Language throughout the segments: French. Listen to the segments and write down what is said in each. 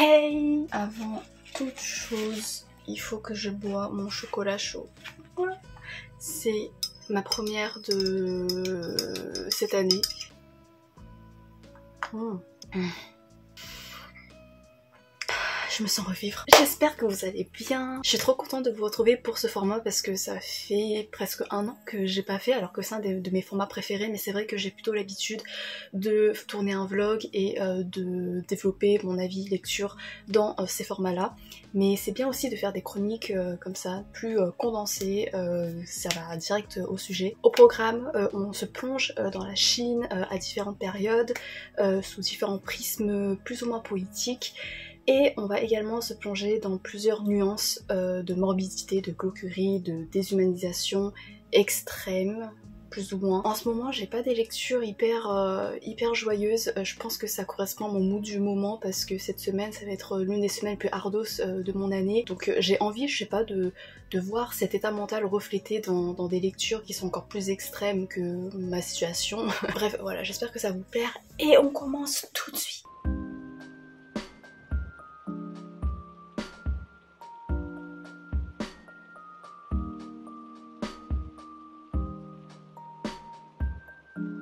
Hey! Avant toute chose, il faut que je bois mon chocolat chaud. Voilà. C'est ma première de cette année. Je me sens revivre. J'espère que vous allez bien. Je suis trop contente de vous retrouver pour ce format parce que ça fait presque 1 an que j'ai pas fait, alors que c'est un de mes formats préférés, mais c'est vrai que j'ai plutôt l'habitude de tourner un vlog et de développer mon avis lecture dans ces formats-là. Mais c'est bien aussi de faire des chroniques comme ça, plus condensées, ça va direct au sujet. Au programme, on se plonge dans la Chine à différentes périodes, sous différents prismes plus ou moins politiques. Et on va également se plonger dans plusieurs nuances de morbidité, de glauquerie, de déshumanisation extrême, plus ou moins. En ce moment, j'ai pas des lectures hyper joyeuses. Je pense que ça correspond à mon mood du moment parce que cette semaine, ça va être l'une des semaines les plus ardos de mon année. Donc j'ai envie, je sais pas, de voir cet état mental reflété dans des lectures qui sont encore plus extrêmes que ma situation. Bref, voilà, j'espère que ça vous plaire. Et on commence tout de suite.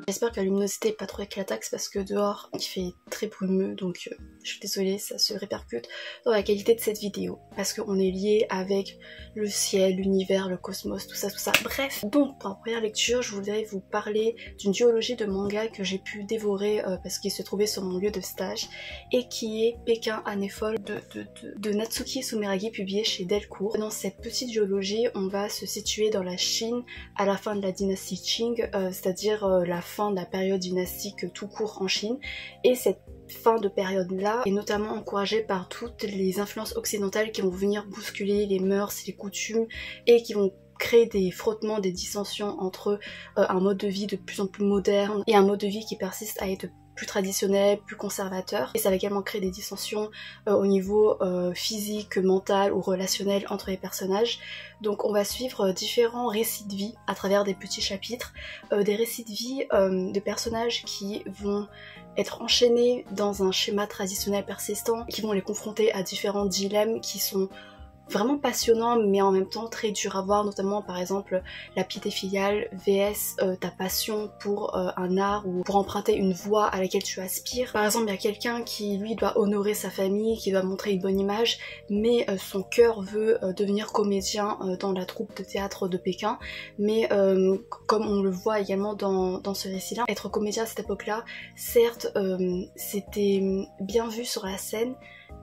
J'espère que la luminosité est pas trop éclataxe parce que dehors il fait très brumeux, donc je suis désolée, ça se répercute dans la qualité de cette vidéo parce qu'on est lié avec le ciel, l'univers, le cosmos, tout ça. Bref, donc pour la première lecture, je voudrais vous parler d'une duologie de manga que j'ai pu dévorer parce qu'il se trouvait sur mon lieu de stage et qui est Pékin année folle de Natsuki Sumeragi, publié chez Delcourt. Dans cette petite duologie, on va se situer dans la Chine à la fin de la dynastie Qing, c'est-à-dire la fin de la période dynastique tout court en Chine, et cette fin de période là est notamment encouragée par toutes les influences occidentales qui vont venir bousculer les mœurs, les coutumes et qui vont créer des frottements, des dissensions entre un mode de vie de plus en plus moderne et un mode de vie qui persiste à être plus traditionnel, plus conservateur, et ça va également créer des dissensions au niveau physique, mental ou relationnel entre les personnages. Donc on va suivre différents récits de vie à travers des petits chapitres, des récits de vie de personnages qui vont être enchaînés dans un schéma traditionnel persistant, qui vont les confronter à différents dilemmes qui sont vraiment passionnant mais en même temps très dur à voir, notamment par exemple la piété filiale vs ta passion pour un art ou pour emprunter une voie à laquelle tu aspires. Par exemple, il y a quelqu'un qui lui doit honorer sa famille, qui doit montrer une bonne image, mais son cœur veut devenir comédien dans la troupe de théâtre de Pékin, mais comme on le voit également dans ce récit-là, être comédien à cette époque-là, certes c'était bien vu sur la scène,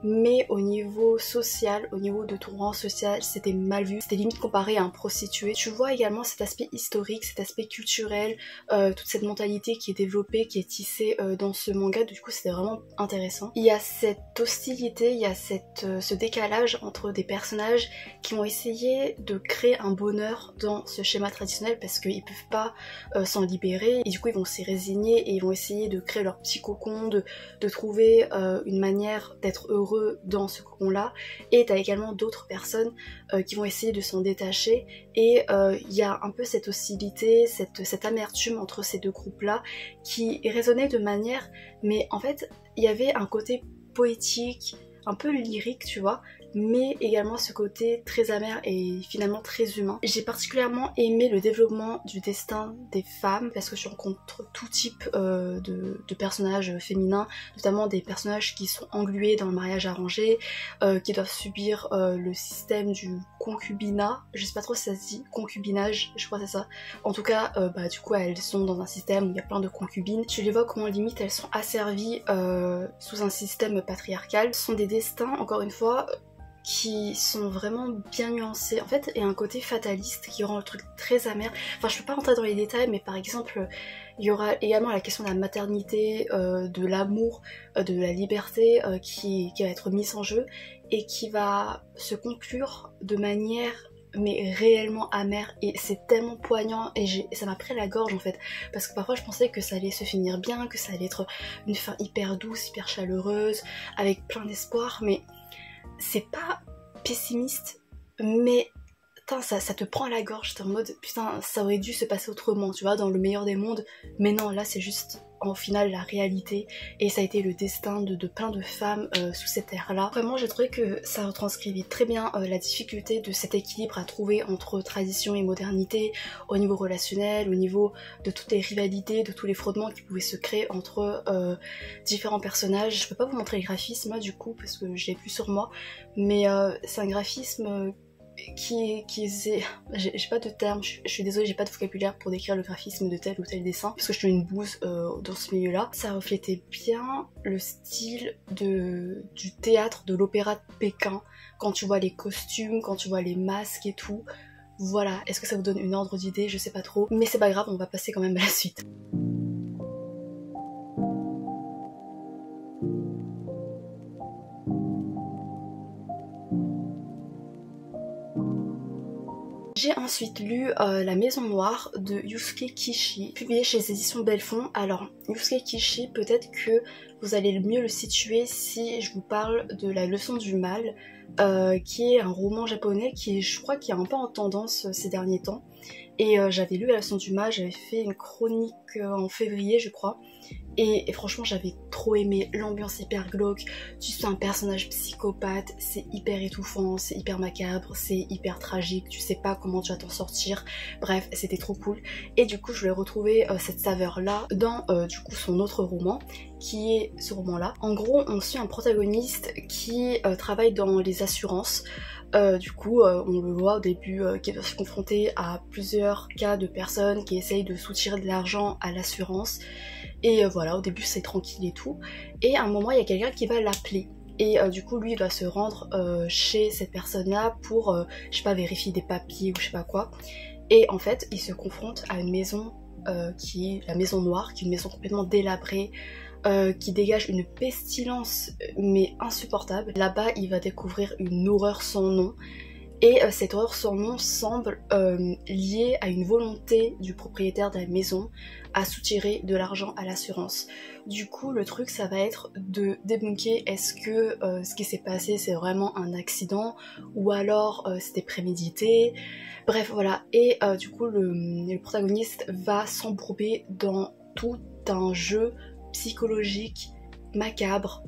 mais au niveau social, au niveau de ton rang social, c'était mal vu, c'était limite comparé à un prostitué. Tu vois également cet aspect historique, cet aspect culturel, toute cette mentalité qui est développée, qui est tissée dans ce manga, du coup c'était vraiment intéressant. Il y a cette hostilité, il y a ce décalage entre des personnages qui vont essayer de créer un bonheur dans ce schéma traditionnel parce qu'ils peuvent pas s'en libérer, et du coup ils vont s'y résigner et ils vont essayer de créer leur petit cocon, de trouver une manière d'être heureux dans ce cocon-là, et t'as également d'autres personnes qui vont essayer de s'en détacher, et il y a un peu cette hostilité, cette amertume entre ces deux groupes-là qui résonnait de manière, mais en fait il y avait un côté poétique, un peu lyrique, tu vois, mais également ce côté très amer et finalement très humain. J'ai particulièrement aimé le développement du destin des femmes parce que je rencontre tout type de personnages féminins, notamment des personnages qui sont englués dans le mariage arrangé, qui doivent subir le système du concubinat, je sais pas trop si ça se dit, concubinage, je crois que c'est ça. En tout cas, du coup elles sont dans un système où il y a plein de concubines. Tu les vois comment limite elles sont asservies sous un système patriarcal. Ce sont des destins, encore une fois, qui sont vraiment bien nuancés en fait, et un côté fataliste qui rend le truc très amer. Enfin, je peux pas rentrer dans les détails, mais par exemple il y aura également la question de la maternité, de l'amour, de la liberté qui va être mise en jeu et qui va se conclure de manière mais réellement amère, et c'est tellement poignant et ça m'a pris la gorge en fait, parce que parfois je pensais que ça allait se finir bien, que ça allait être une fin hyper douce, hyper chaleureuse, avec plein d'espoir, mais c'est pas pessimiste, mais putain, ça te prend à la gorge, t'es en mode putain, ça aurait dû se passer autrement, tu vois, dans le meilleur des mondes, mais non, là c'est juste en final la réalité et ça a été le destin de plein de femmes sous cette ère-là. Vraiment j'ai trouvé que ça retranscrivait très bien la difficulté de cet équilibre à trouver entre tradition et modernité au niveau relationnel, au niveau de toutes les rivalités, de tous les frottements qui pouvaient se créer entre différents personnages. Je peux pas vous montrer les graphismes du coup parce que je l'ai vu sur moi, mais c'est un graphisme qui est... J'ai pas de terme, je suis désolée, j'ai pas de vocabulaire pour décrire le graphisme de tel ou tel dessin parce que je suis une bouse dans ce milieu là. Ça reflétait bien le style du théâtre, de l'opéra de Pékin, quand tu vois les costumes, quand tu vois les masques et tout. Voilà, est-ce que ça vous donne une ordre d'idée? Je sais pas trop, mais c'est pas grave, on va passer quand même à la suite. J'ai ensuite lu La Maison Noire de Yusuke Kishi, publié chez les éditions Belfond. Alors, Yusuke Kishi, peut-être que vous allez mieux le situer si je vous parle de La Leçon du Mal, qui est un roman japonais qui, je crois, qui est un peu en tendance ces derniers temps. Et j'avais lu La Leçon du Mal, j'avais fait une chronique en février, je crois. Et franchement j'avais trop aimé, l'ambiance hyper glauque, tu suis un personnage psychopathe, c'est hyper étouffant, c'est hyper macabre, c'est hyper tragique, tu sais pas comment tu vas t'en sortir, bref c'était trop cool. Et du coup je voulais retrouver cette saveur là dans du coup son autre roman, qui est ce roman là. En gros on suit un protagoniste qui travaille dans les assurances. Du coup on le voit au début qui doit se confronter à plusieurs cas de personnes qui essayent de soutirer de l'argent à l'assurance. Et voilà, au début c'est tranquille et tout. Et à un moment il y a quelqu'un qui va l'appeler. Et du coup lui il va se rendre chez cette personne là pour, je sais pas, vérifier des papiers ou je sais pas quoi. Et en fait il se confronte à une maison qui est la Maison Noire, qui est une maison complètement délabrée, qui dégage une pestilence mais insupportable. Là-bas il va découvrir une horreur sans nom. Et cette horreur sans nom semble liée à une volonté du propriétaire de la maison à soutirer de l'argent à l'assurance. Du coup le truc ça va être de débunker est-ce que ce qui s'est passé c'est vraiment un accident ou alors c'était prémédité. Bref voilà, et du coup le protagoniste va s'embourber dans tout un jeu psychologique macabre,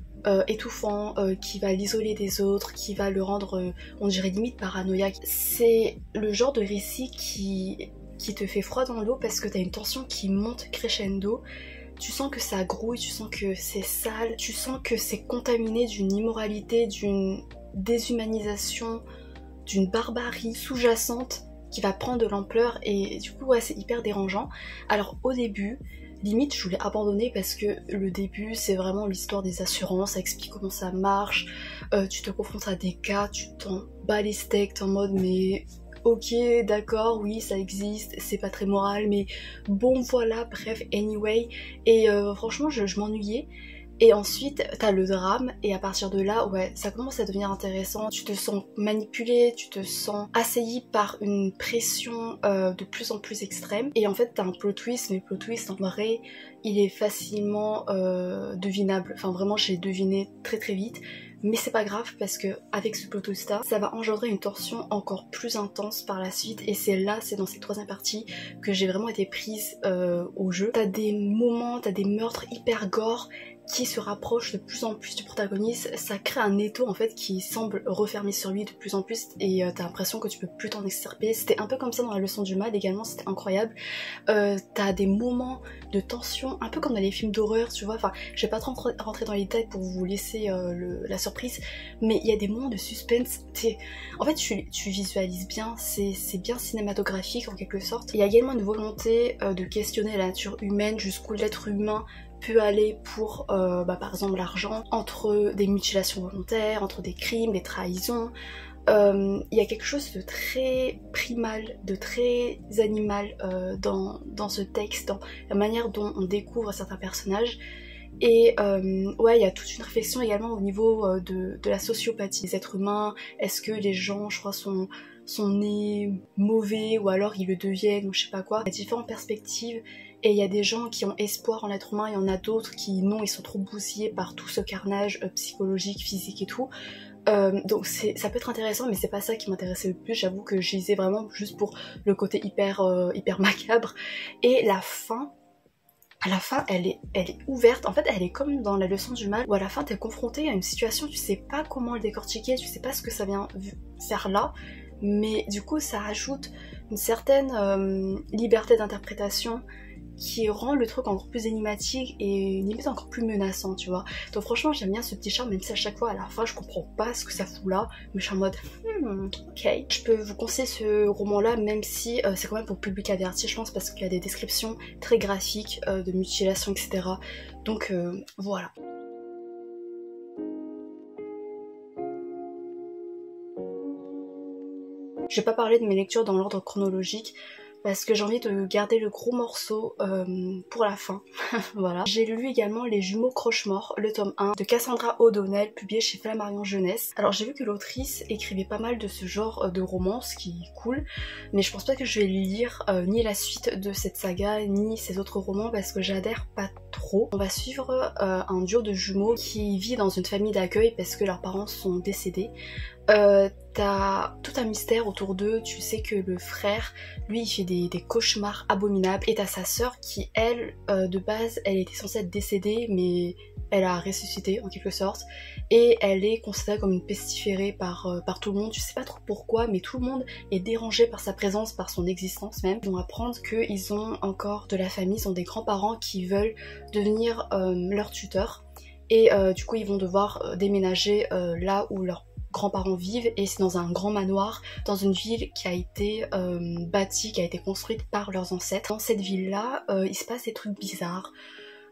étouffant, qui va l'isoler des autres, qui va le rendre, on dirait limite paranoïaque. C'est le genre de récit qui te fait froid dans l'eau parce que t'as une tension qui monte crescendo. Tu sens que ça grouille, tu sens que c'est sale, tu sens que c'est contaminé d'une immoralité, d'une déshumanisation, d'une barbarie sous-jacente qui va prendre de l'ampleur et du coup ouais c'est hyper dérangeant. Alors au début, limite je voulais abandonner parce que le début c'est vraiment l'histoire des assurances, ça explique comment ça marche, tu te confrontes à des cas, tu t'en bats les steaks, t'es en mode mais ok d'accord oui ça existe, c'est pas très moral mais bon voilà bref anyway. Et franchement je m'ennuyais. Et ensuite t'as le drame et à partir de là ouais ça commence à devenir intéressant, tu te sens manipulé, tu te sens assailli par une pression de plus en plus extrême et en fait t'as un plot twist, mais le plot twist en vrai il est facilement devinable, enfin vraiment j'ai deviné très très vite. Mais c'est pas grave parce que avec ce plot twist là, ça va engendrer une tension encore plus intense par la suite et c'est dans cette troisième partie que j'ai vraiment été prise au jeu. T'as des moments, t'as des meurtres hyper gore qui se rapproche de plus en plus du protagoniste, ça crée un étau en fait qui semble refermer sur lui de plus en plus et t'as l'impression que tu peux plus t'en extirper. C'était un peu comme ça dans La Leçon du Mal également, c'était incroyable. T'as des moments de tension, un peu comme dans les films d'horreur, tu vois, enfin je vais pas trop rentrer dans les détails pour vous laisser la surprise, mais il y a des moments de suspense, en fait tu visualises bien, c'est bien cinématographique en quelque sorte. Il y a également une volonté de questionner la nature humaine, jusqu'où l'être humain peut aller pour par exemple l'argent, entre des mutilations volontaires, entre des crimes, des trahisons. Il y a quelque chose de très primal, de très animal dans ce texte, dans la manière dont on découvre certains personnages. Et ouais, il y a toute une réflexion également au niveau de la sociopathie des êtres humains. Est-ce que les gens, je crois, sont nés mauvais ou alors ils le deviennent ou je sais pas quoi. Il y a différentes perspectives et il y a des gens qui ont espoir en l'être humain, il y en a d'autres qui non, ils sont trop bousillés par tout ce carnage psychologique, physique et tout. Donc ça peut être intéressant mais c'est pas ça qui m'intéressait le plus, j'avoue que je lisais vraiment juste pour le côté hyper macabre. Et la fin à la fin elle est ouverte, en fait elle est comme dans la leçon du mal où à la fin t'es confronté à une situation, tu sais pas comment le décortiquer, tu sais pas ce que ça vient faire là, mais du coup ça ajoute une certaine liberté d'interprétation qui rend le truc encore plus énigmatique et limite encore plus menaçant, tu vois. Donc franchement j'aime bien ce petit charme, même si à chaque fois à la fin je comprends pas ce que ça fout là, mais je suis en mode ok. Je peux vous conseiller ce roman là, même si c'est quand même pour public averti je pense, parce qu'il y a des descriptions très graphiques de mutilation etc. Donc voilà. Je vais pas parler de mes lectures dans l'ordre chronologique parce que j'ai envie de garder le gros morceau pour la fin. Voilà. J'ai lu également Les Jumeaux Croche-Mort, le tome 1 de Cassandra O'Donnell, publié chez Flammarion Jeunesse. Alors j'ai vu que l'autrice écrivait pas mal de ce genre de romans, ce qui est cool, mais je pense pas que je vais lire ni la suite de cette saga, ni ses autres romans parce que j'adhère pas trop. On va suivre un duo de jumeaux qui vit dans une famille d'accueil parce que leurs parents sont décédés. T'as tout un mystère autour d'eux, tu sais que le frère, lui il fait des cauchemars abominables, et t'as sa sœur qui elle, de base, elle était censée être décédée mais elle a ressuscité en quelque sorte, et elle est considérée comme une pestiférée par tout le monde, tu sais pas trop pourquoi, mais tout le monde est dérangé par sa présence, par son existence même. Ils vont apprendre qu'ils ont encore de la famille, ils ont des grands-parents qui veulent devenir leur tuteur, et du coup ils vont devoir déménager là où leur grands-parents vivent, et c'est dans un grand manoir dans une ville qui a été bâtie, qui a été construite par leurs ancêtres. Dans cette ville-là, il se passe des trucs bizarres.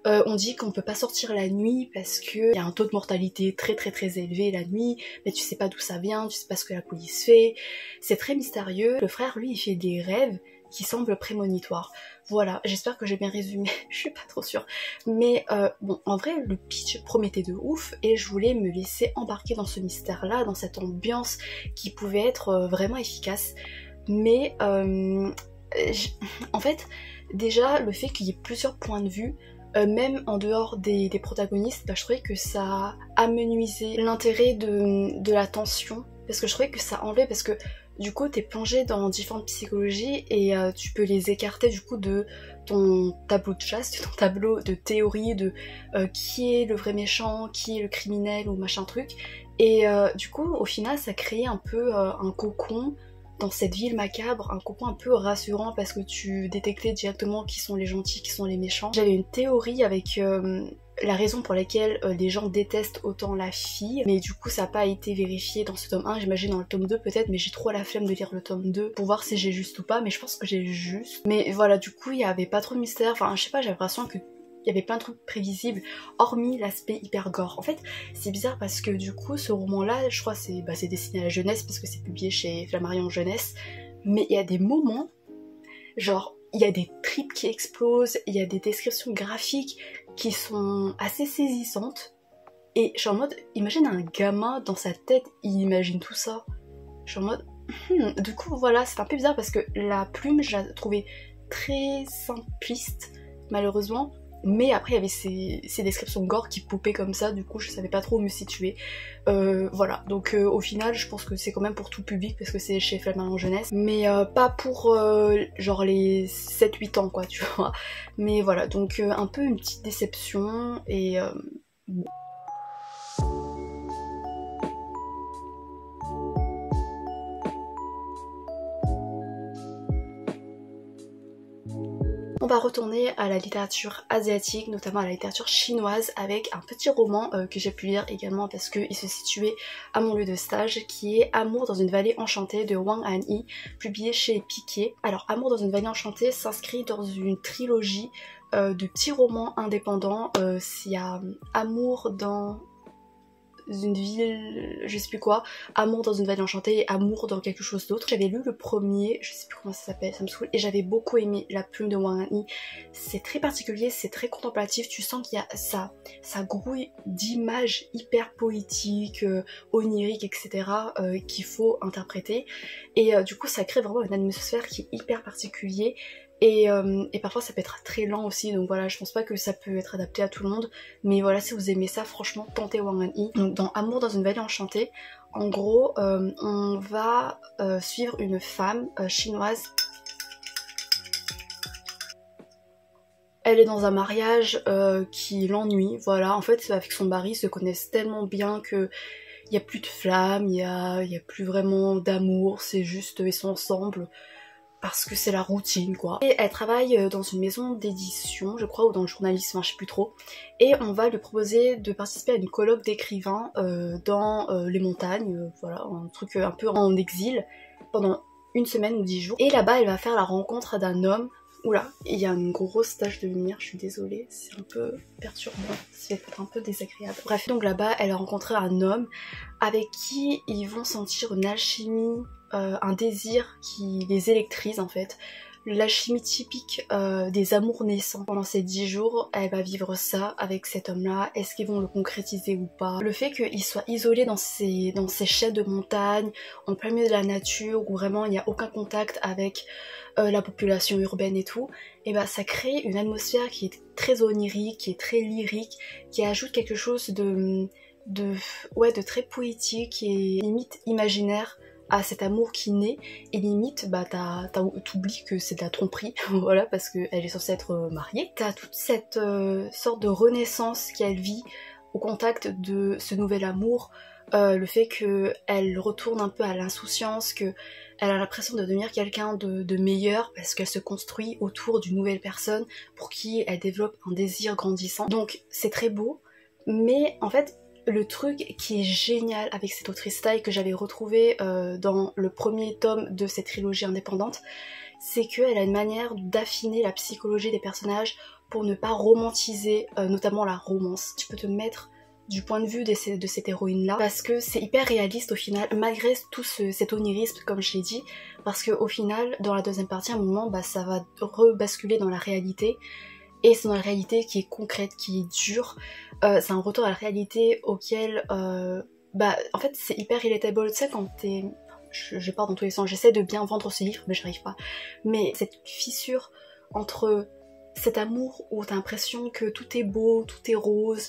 On dit qu'on peut pas sortir la nuit parce qu'il y a un taux de mortalité très élevé la nuit, mais tu sais pas d'où ça vient, tu sais pas ce que la police fait. C'est très mystérieux. Le frère, lui, il fait des rêves qui semblent prémonitoires. Voilà, j'espère que j'ai bien résumé, je suis pas trop sûre. Mais bon, en vrai, le pitch promettait de ouf et je voulais me laisser embarquer dans ce mystère-là, dans cette ambiance qui pouvait être vraiment efficace. Mais en fait, déjà, le fait qu'il y ait plusieurs points de vue, même en dehors des protagonistes, bah, je trouvais que ça amenuisait l'intérêt de la tension, parce que je trouvais que ça enlevait, parce que du coup t'es plongé dans différentes psychologies et tu peux les écarter du coup de ton tableau de chasse, de ton tableau de théorie de qui est le vrai méchant, qui est le criminel ou machin truc, et du coup au final ça créait un peu un cocon dans cette ville macabre, un cocon un peu rassurant parce que tu détectais directement qui sont les gentils, qui sont les méchants. J'avais une théorie avec la raison pour laquelle les gens détestent autant la fille, mais du coup ça n'a pas été vérifié dans ce tome 1, j'imagine dans le tome 2 peut-être, mais j'ai trop la flemme de lire le tome 2 pour voir si j'ai juste ou pas, mais je pense que j'ai juste. Mais voilà, du coup il y avait pas trop de mystère, enfin je sais pas, j'ai l'impression que il y avait plein de trucs prévisibles, hormis l'aspect hyper gore. En fait, c'est bizarre parce que du coup, ce roman-là, je crois c'est destiné à la jeunesse parce que c'est publié chez Flammarion Jeunesse, mais il y a des moments, genre, il y a des tripes qui explosent, il y a des descriptions graphiques qui sont assez saisissantes, et je suis en mode, imagine un gamin dans sa tête, il imagine tout ça. Je suis en mode, du coup, voilà, c'est un peu bizarre parce que la plume, je la trouvais très simpliste, malheureusement. Mais après il y avait ces descriptions gore qui poupaient comme ça, du coup je savais pas trop où me situer. Voilà, donc au final je pense que c'est quand même pour tout public parce que c'est chez Flammarion Jeunesse, mais pas pour genre les 7-8 ans quoi, tu vois. Mais voilà, donc un peu une petite déception et bon. On va retourner à la littérature asiatique, notamment à la littérature chinoise, avec un petit roman que j'ai pu lire également parce qu'il se situait à mon lieu de stage, qui est Amour dans une vallée enchantée de Wang Han-yi, publié chez Piquet. Alors Amour dans une vallée enchantée s'inscrit dans une trilogie de petits romans indépendants. Il y a Amour dans une ville, je sais plus quoi, Amour dans une vallée enchantée et Amour dans quelque chose d'autre. J'avais lu le premier, je sais plus comment ça s'appelle, ça me saoule, et j'avais beaucoup aimé La plume de Wang Han-yi. C'est très particulier, c'est très contemplatif, tu sens qu'il y a ça grouille d'images hyper poétiques, oniriques, etc. Qu'il faut interpréter, et du coup ça crée vraiment une atmosphère qui est hyper particulière. Et parfois ça peut être très lent aussi, donc voilà, je pense pas que ça peut être adapté à tout le monde, mais voilà, si vous aimez ça, franchement tentez Wang Han-yi. Donc dans Amour dans une vallée enchantée, en gros on va suivre une femme chinoise. elle est dans un mariage qui l'ennuie, voilà. En fait, avec son mari, ils se connaissent tellement bien que il y a plus de flamme, il y a plus vraiment d'amour, c'est juste ils sont ensemble parce que c'est la routine quoi. Et elle travaille dans une maison d'édition, je crois, ou dans le journalisme, enfin, je sais plus trop. Et on va lui proposer de participer à une colloque d'écrivains dans les montagnes, voilà, un truc un peu en exil, pendant une semaine ou 10 jours. Et là-bas, elle va faire la rencontre d'un homme. Oula, il y a une grosse tache de lumière, je suis désolée, c'est un peu perturbant, c'est un peu désagréable. Bref, donc là-bas, elle a rencontré un homme avec qui ils vont sentir une alchimie, un désir qui les électrise en fait. L'alchimie typique des amours naissants. Pendant ces 10 jours, elle va vivre ça avec cet homme-là. Est-ce qu'ils vont le concrétiser ou pas? Le fait qu'il soit isolé dans ces chaînes de montagne, en plein milieu de la nature, où vraiment il n'y a aucun contact avec la population urbaine et tout, et bah ça crée une atmosphère qui est très onirique, qui est très lyrique, qui ajoute quelque chose de très poétique et limite imaginaire à cet amour qui naît, et limite bah t'oublies que c'est de la tromperie, voilà, parce qu'elle est censée être mariée. T'as toute cette sorte de renaissance qu'elle vit au contact de ce nouvel amour, le fait qu'elle retourne un peu à l'insouciance, qu'elle a l'impression de devenir quelqu'un de meilleur parce qu'elle se construit autour d'une nouvelle personne pour qui elle développe un désir grandissant. Donc c'est très beau, mais en fait le truc qui est génial avec cette autrice thaï que j'avais retrouvée dans le premier tome de cette trilogie indépendante, c'est qu'elle a une manière d'affiner la psychologie des personnages pour ne pas romantiser notamment la romance. Tu peux te mettre du point de vue de cette héroïne là, parce que c'est hyper réaliste au final, malgré tout cet onirisme comme je l'ai dit, parce que au final dans la deuxième partie à un moment bah, ça va rebasculer dans la réalité, et c'est dans la réalité qui est concrète, qui est dure, c'est un retour à la réalité auquel en fait c'est hyper relatable, tu sais quand t'es... Je pars dans tous les sens, j'essaie de bien vendre ce livre mais j'arrive pas, mais cette fissure entre cet amour où t'as l'impression que tout est beau, tout est rose,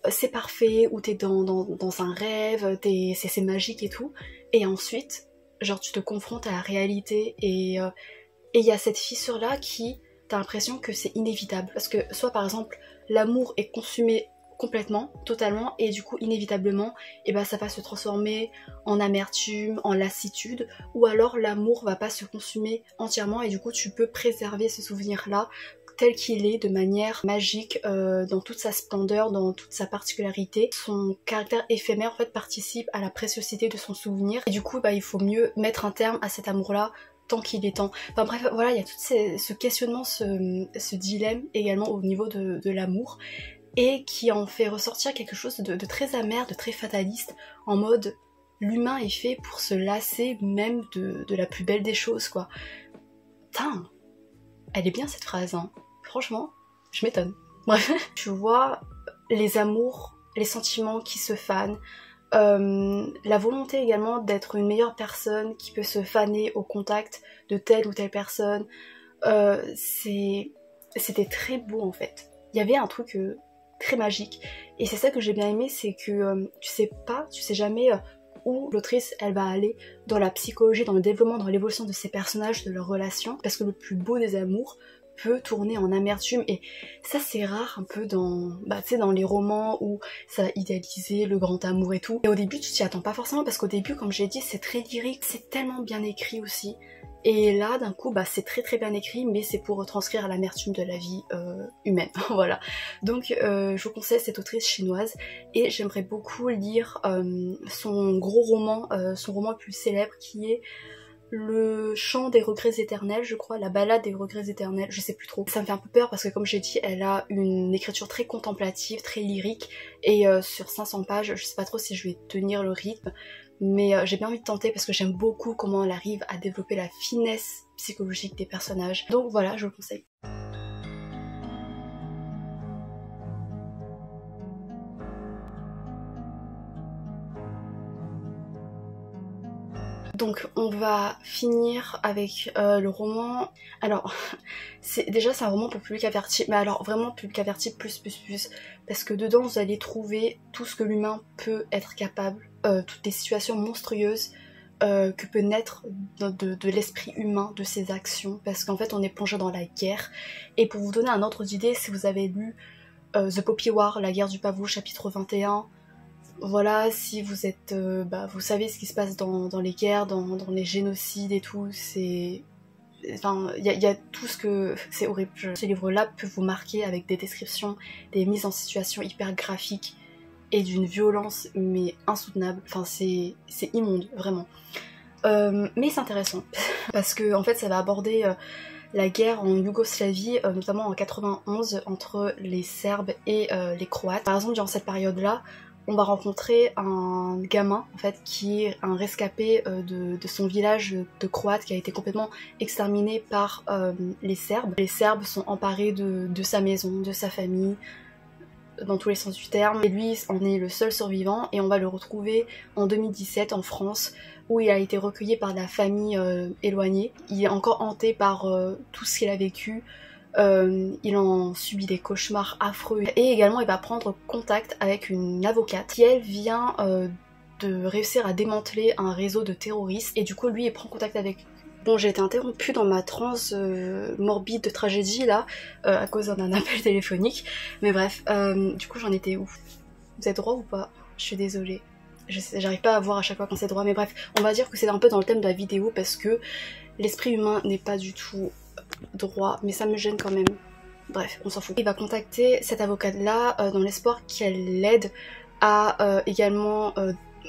c'est parfait, où t'es dans un rêve, c'est magique et tout, et ensuite genre tu te confrontes à la réalité, et il y a cette fissure là qui... t'as l'impression que c'est inévitable, parce que soit par exemple l'amour est consumé complètement, totalement, et du coup inévitablement et ben ça va se transformer en amertume, en lassitude, ou alors l'amour va pas se consumer entièrement et du coup tu peux préserver ce souvenir là tel qu'il est, de manière magique, dans toute sa splendeur, dans toute sa particularité. Son caractère éphémère en fait participe à la préciosité de son souvenir, et du coup bah, il faut mieux mettre un terme à cet amour là tant qu'il est temps. Enfin bref, voilà, il y a tout ce questionnement, ce dilemme également au niveau de l'amour, et qui en fait ressortir quelque chose de très amer, de très fataliste, en mode l'humain est fait pour se lasser même de la plus belle des choses quoi. Putain, elle est bien cette phrase hein. Franchement, je m'étonne. Bref, tu vois les amours, les sentiments qui se fanent, la volonté également d'être une meilleure personne qui peut se faner au contact de telle ou telle personne, c'était très beau en fait. Il y avait un truc très magique, et c'est ça que j'ai bien aimé, c'est que tu sais jamais où l'autrice elle va aller dans la psychologie, dans le développement, dans l'évolution de ses personnages, de leurs relations, parce que le plus beau des amours peut tourner en amertume, et ça c'est rare un peu dans les romans où ça va idéaliser le grand amour et tout, et au début tu t'y attends pas forcément parce qu'au début comme j'ai dit c'est très lyrique, c'est tellement bien écrit aussi, et là d'un coup c'est très très bien écrit, mais c'est pour retranscrire l'amertume de la vie humaine. Voilà, donc je vous conseille cette autrice chinoise, et j'aimerais beaucoup lire son gros roman, son roman le plus célèbre qui est Le chant des regrets éternels, je crois, la balade des regrets éternels, je sais plus trop. Ça me fait un peu peur parce que comme j'ai dit, elle a une écriture très contemplative, très lyrique, et sur 500 pages, je sais pas trop si je vais tenir le rythme, mais j'ai bien envie de tenter parce que j'aime beaucoup comment elle arrive à développer la finesse psychologique des personnages. Donc voilà, je vous le conseille. Donc on va finir avec le roman. Alors c'est un roman pour public averti, mais alors vraiment public averti plus, parce que dedans vous allez trouver tout ce que l'humain peut être capable, toutes les situations monstrueuses que peut naître de l'esprit humain, de ses actions, parce qu'en fait on est plongé dans la guerre. Et pour vous donner un ordre d'idée, si vous avez lu The Poppy War, la guerre du pavot, chapitre 21, voilà, si vous êtes, vous savez ce qui se passe dans les guerres, dans les génocides et tout, c'est... Enfin, il y a tout ce que... C'est horrible. Ce livre-là peut vous marquer avec des descriptions, des mises en situation hyper graphiques et d'une violence, mais insoutenable. Enfin, c'est immonde, vraiment. Mais c'est intéressant, parce que en fait, ça va aborder la guerre en Yougoslavie, notamment en 91, entre les Serbes et les Croates. Par exemple, durant cette période-là, on va rencontrer un gamin en fait qui est un rescapé de son village de Croates qui a été complètement exterminé par les Serbes. Les Serbes sont emparés de sa maison, de sa famille, dans tous les sens du terme, et lui en est le seul survivant, et on va le retrouver en 2017 en France, où il a été recueilli par la famille éloignée. Il est encore hanté par tout ce qu'il a vécu. Il en subit des cauchemars affreux, et également il va prendre contact avec une avocate qui elle vient de réussir à démanteler un réseau de terroristes, et du coup lui il prend contact avec... Bon, j'ai été interrompue dans ma transe morbide de tragédie là à cause d'un appel téléphonique, mais bref, du coup j'en étais où? Vous êtes droit ou pas? Je suis désolée, j'arrive pas à voir à chaque fois quand c'est droit, mais bref, on va dire que c'est un peu dans le thème de la vidéo parce que l'esprit humain n'est pas du tout droit, mais ça me gêne quand même. Bref, on s'en fout. Il va contacter cette avocate-là dans l'espoir qu'elle l'aide à également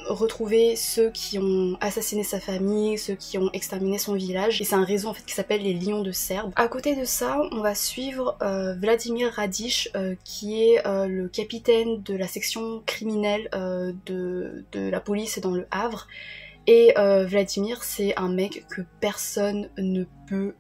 retrouver ceux qui ont assassiné sa famille, ceux qui ont exterminé son village. Et c'est un réseau en fait qui s'appelle les Lions de Serbes. À côté de ça, on va suivre Vladimir Radić, qui est le capitaine de la section criminelle de la police dans le Havre. Et Vladimir, c'est un mec que personne ne peut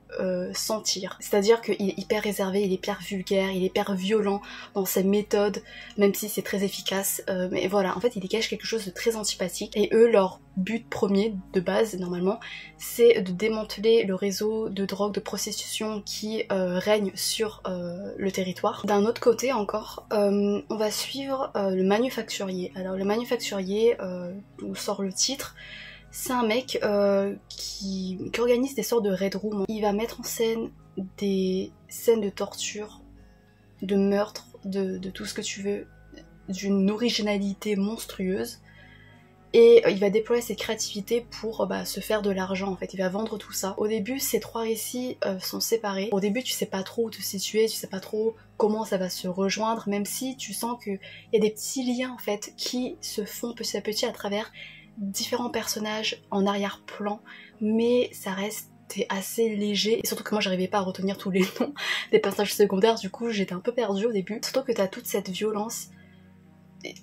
sentir. C'est-à-dire qu'il est hyper réservé, il est hyper vulgaire, il est hyper violent dans ses méthodes, même si c'est très efficace. Mais voilà, en fait, il dégage quelque chose de très antipathique. Et eux, leur but premier, de base, normalement, c'est de démanteler le réseau de drogue, de prostitution qui règne sur le territoire. D'un autre côté encore, on va suivre le manufacturier. Alors, le manufacturier, où sort le titre, c'est un mec qui organise des sortes de raid room. Il va mettre en scène des scènes de torture, de meurtre, de tout ce que tu veux, d'une originalité monstrueuse. Et il va déployer ses créativités pour se faire de l'argent en fait, il va vendre tout ça. Au début, ces trois récits sont séparés. Au début, tu sais pas trop où te situer, tu sais pas trop comment ça va se rejoindre, même si tu sens qu'il y a des petits liens en fait qui se font petit à petit à travers différents personnages en arrière-plan, mais ça reste assez léger, et surtout que moi j'arrivais pas à retenir tous les noms des personnages secondaires, du coup j'étais un peu perdue au début. Surtout que t'as toute cette violence,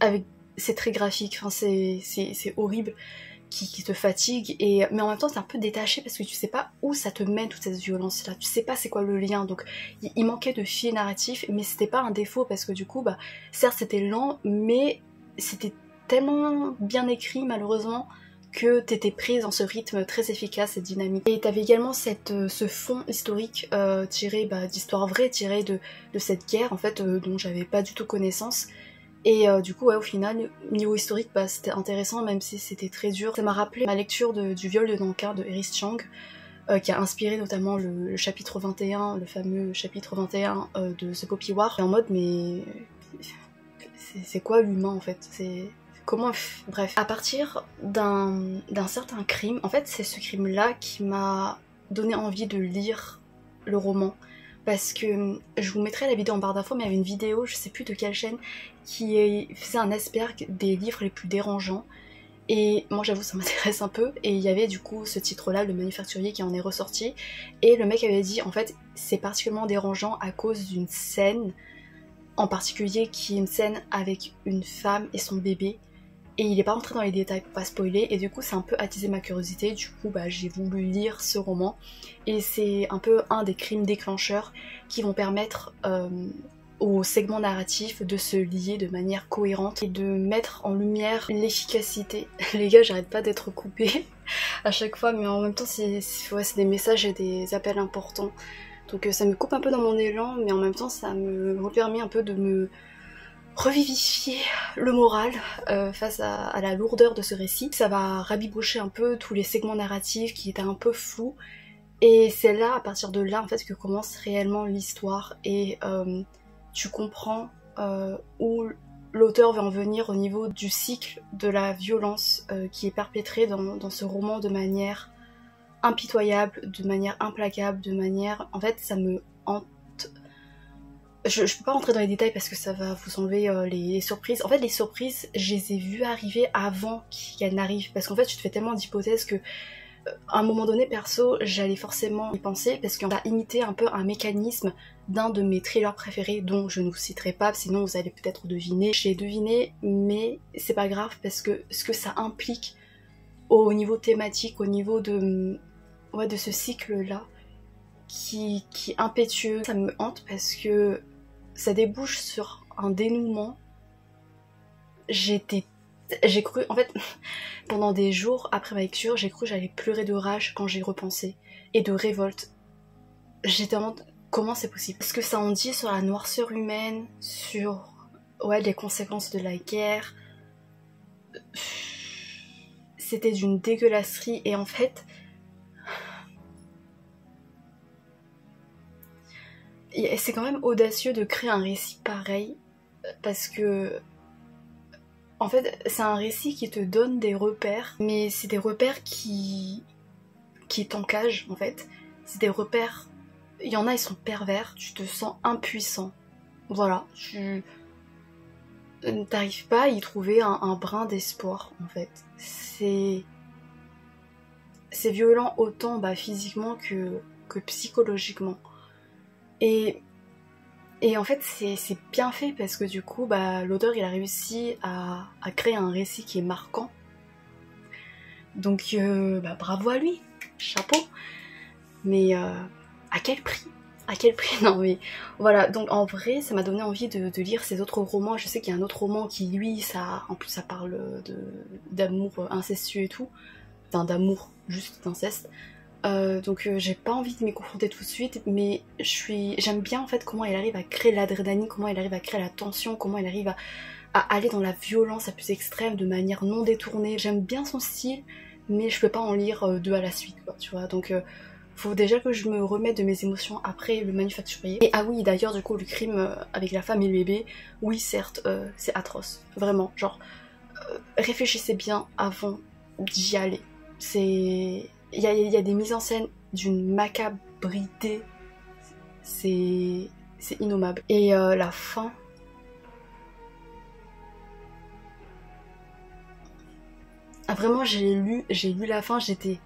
avec... c'est très graphique, enfin, c'est horrible, qui te fatigue, mais en même temps c'est un peu détaché parce que tu sais pas où ça te mène toute cette violence là, tu sais pas c'est quoi le lien, donc il manquait de fil narratif, mais c'était pas un défaut parce que du coup certes c'était lent, mais c'était tellement bien écrit malheureusement que t'étais prise dans ce rythme très efficace et dynamique. Et t'avais également ce fond historique tiré d'histoires vraies, tiré de cette guerre en fait dont j'avais pas du tout connaissance. Et du coup ouais, au final, niveau historique c'était intéressant même si c'était très dur. Ça m'a rappelé ma lecture du viol de Nankin de Iris Chang, qui a inspiré notamment le chapitre 21, le fameux chapitre 21 de The Poppy War. Et en mode mais c'est quoi l'humain en fait, c'est... Comment... Bref, à partir d'un certain crime, en fait c'est ce crime-là qui m'a donné envie de lire le roman. Parce que je vous mettrai la vidéo en barre d'infos, mais il y avait une vidéo, je sais plus de quelle chaîne, qui faisait un iceberg des livres les plus dérangeants. Et moi j'avoue ça m'intéresse un peu, et il y avait du coup ce titre-là, Le Manufacturier, qui en est ressorti. Et le mec avait dit en fait c'est particulièrement dérangeant à cause d'une scène, en particulier qui est une scène avec une femme et son bébé. Et il est pas rentré dans les détails pour pas spoiler, et du coup c'est un peu attisé ma curiosité, du coup j'ai voulu lire ce roman. Et c'est un peu un des crimes déclencheurs qui vont permettre au segment narratif de se lier de manière cohérente et de mettre en lumière l'efficacité. Les gars, j'arrête pas d'être coupée à chaque fois, mais en même temps c'est des messages et des appels importants. Donc ça me coupe un peu dans mon élan, mais en même temps ça me permet un peu de me revivifier le moral face à la lourdeur de ce récit. Ça va rabibocher un peu tous les segments narratifs qui étaient un peu flous. Et c'est là, à partir de là, en fait, que commence réellement l'histoire. Et tu comprends où l'auteur veut en venir au niveau du cycle de la violence qui est perpétrée dans ce roman de manière impitoyable, de manière implacable, de manière... En fait, ça me hante. Je peux pas rentrer dans les détails parce que ça va vous enlever les surprises. En fait, les surprises, je les ai vues arriver avant qu'elles n'arrivent. Parce qu'en fait, tu te fais tellement d'hypothèses que à un moment donné, perso, j'allais forcément y penser parce qu'on va imiter un peu un mécanisme d'un de mes thrillers préférés dont je ne vous citerai pas, sinon vous allez peut-être deviner. J'ai deviné, mais c'est pas grave parce que ce que ça implique au niveau thématique, au niveau de ce cycle-là, qui est impétueux, ça me hante parce que ça débouche sur un dénouement. J'ai cru, en fait, pendant des jours après ma lecture, j'ai cru que j'allais pleurer de rage quand j'y repensais, et de révolte. J'étais en mode, comment c'est possible? Parce que ça en dit sur la noirceur humaine, sur les conséquences de la guerre. C'était d'une dégueulasserie, et en fait, c'est quand même audacieux de créer un récit pareil, parce que en fait, c'est un récit qui te donne des repères, mais c'est des repères qui t'encagent, en fait. C'est des repères... Il y en a, ils sont pervers, tu te sens impuissant. Voilà, tu n'arrives pas à y trouver un brin d'espoir, en fait. C'est violent autant physiquement que psychologiquement. Et en fait, c'est bien fait parce que du coup, l'auteur il a réussi à créer un récit qui est marquant. Donc, bravo à lui, chapeau. Mais à quel prix? À quel prix? Non mais voilà, donc en vrai, ça m'a donné envie de lire ces autres romans. Je sais qu'il y a un autre roman qui, lui, en plus ça parle d'amour incestueux et tout. Enfin, d'amour, juste d'inceste. Donc j'ai pas envie de m'y confronter tout de suite, mais j'aime bien en fait comment il arrive à créer l'adrénaline, comment il arrive à créer la tension, comment il arrive à aller dans la violence la plus extrême de manière non détournée. J'aime bien son style, mais je peux pas en lire deux à la suite, quoi, tu vois. Donc faut déjà que je me remette de mes émotions après Le Manufacturier. Et ah oui, d'ailleurs, du coup, le crime avec la femme et le bébé, oui, certes, c'est atroce, vraiment. Genre, réfléchissez bien avant d'y aller. Il y a des mises en scène d'une macabrité, c'est innommable. Et la fin... Ah, vraiment, j'ai lu la fin, j'étais...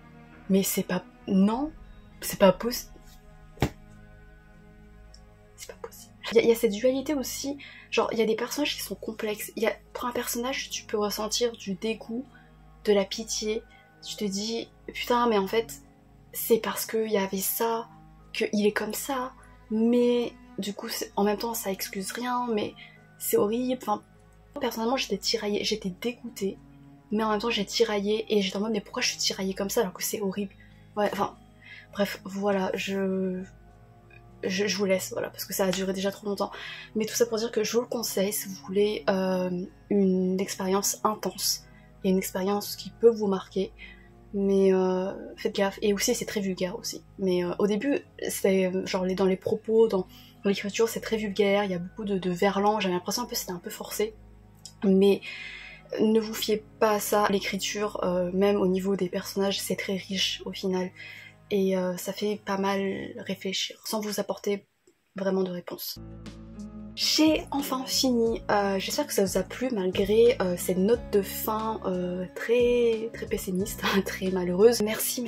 Mais c'est pas... Non, c'est pas possible. C'est pas possible. Il y a cette dualité aussi, genre, il y a des personnages qui sont complexes. Pour un personnage, tu peux ressentir du dégoût, de la pitié. Tu te dis, putain, mais en fait, c'est parce qu'il y avait ça, qu'il est comme ça, mais du coup, en même temps, ça excuse rien, mais c'est horrible. Enfin, personnellement, j'étais tiraillée, j'étais dégoûtée, mais en même temps, j'ai tiraillé, et j'étais en mode, mais pourquoi je suis tiraillée comme ça alors que c'est horrible? Ouais, enfin, bref, voilà, je vous laisse, voilà, parce que ça a duré déjà trop longtemps. Mais tout ça pour dire que je vous le conseille si vous voulez une expérience intense, et une expérience qui peut vous marquer, mais faites gaffe. Et aussi c'est très vulgaire aussi, mais au début c'est genre dans les propos, dans l'écriture c'est très vulgaire, il y a beaucoup de verlan, j'avais l'impression c'était un peu forcé, mais ne vous fiez pas à ça. L'écriture, même au niveau des personnages, c'est très riche au final, et ça fait pas mal réfléchir, sans vous apporter vraiment de réponse. J'ai enfin fini, j'espère que ça vous a plu malgré cette note de fin très pessimiste, très malheureuse. Merci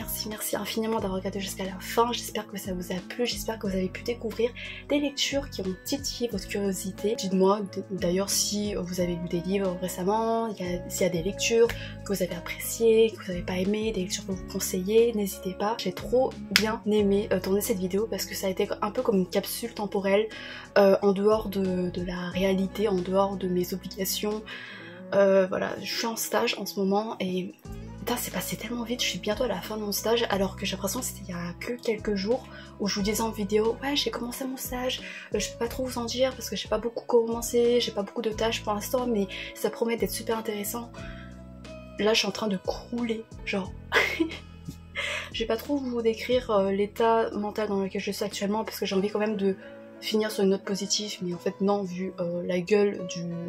infiniment d'avoir regardé jusqu'à la fin, j'espère que ça vous a plu, j'espère que vous avez pu découvrir des lectures qui ont titillé votre curiosité. Dites-moi d'ailleurs si vous avez lu des livres récemment, s'il y a des lectures que vous avez appréciées, que vous n'avez pas aimées, des lectures que vous conseillez, n'hésitez pas. J'ai trop bien aimé tourner cette vidéo parce que ça a été un peu comme une capsule temporelle en dehors de la réalité, en dehors de mes obligations. Voilà, je suis en stage en ce moment et Putain, c'est passé tellement vite, je suis bientôt à la fin de mon stage alors que j'ai l'impression que c'était il y a que quelques jours où je vous disais en vidéo ouais j'ai commencé mon stage, je peux pas trop vous en dire parce que j'ai pas beaucoup commencé, j'ai pas beaucoup de tâches pour l'instant mais ça promet d'être super intéressant. Là je suis en train de crouler, genre je vais pas trop vous décrire l'état mental dans lequel je suis actuellement parce que j'ai envie quand même de finir sur une note positive, mais en fait non, vu la gueule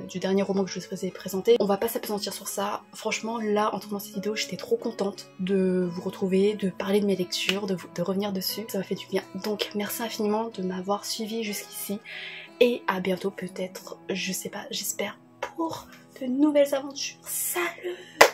du dernier roman que je vous ai présenté. On va pas s'appesantir sur ça. Franchement, là, en tournant cette vidéo, j'étais trop contente de vous retrouver, de parler de mes lectures, de revenir dessus. Ça m'a fait du bien. Donc, merci infiniment de m'avoir suivi jusqu'ici. Et à bientôt peut-être, je sais pas, j'espère, pour de nouvelles aventures. Salut!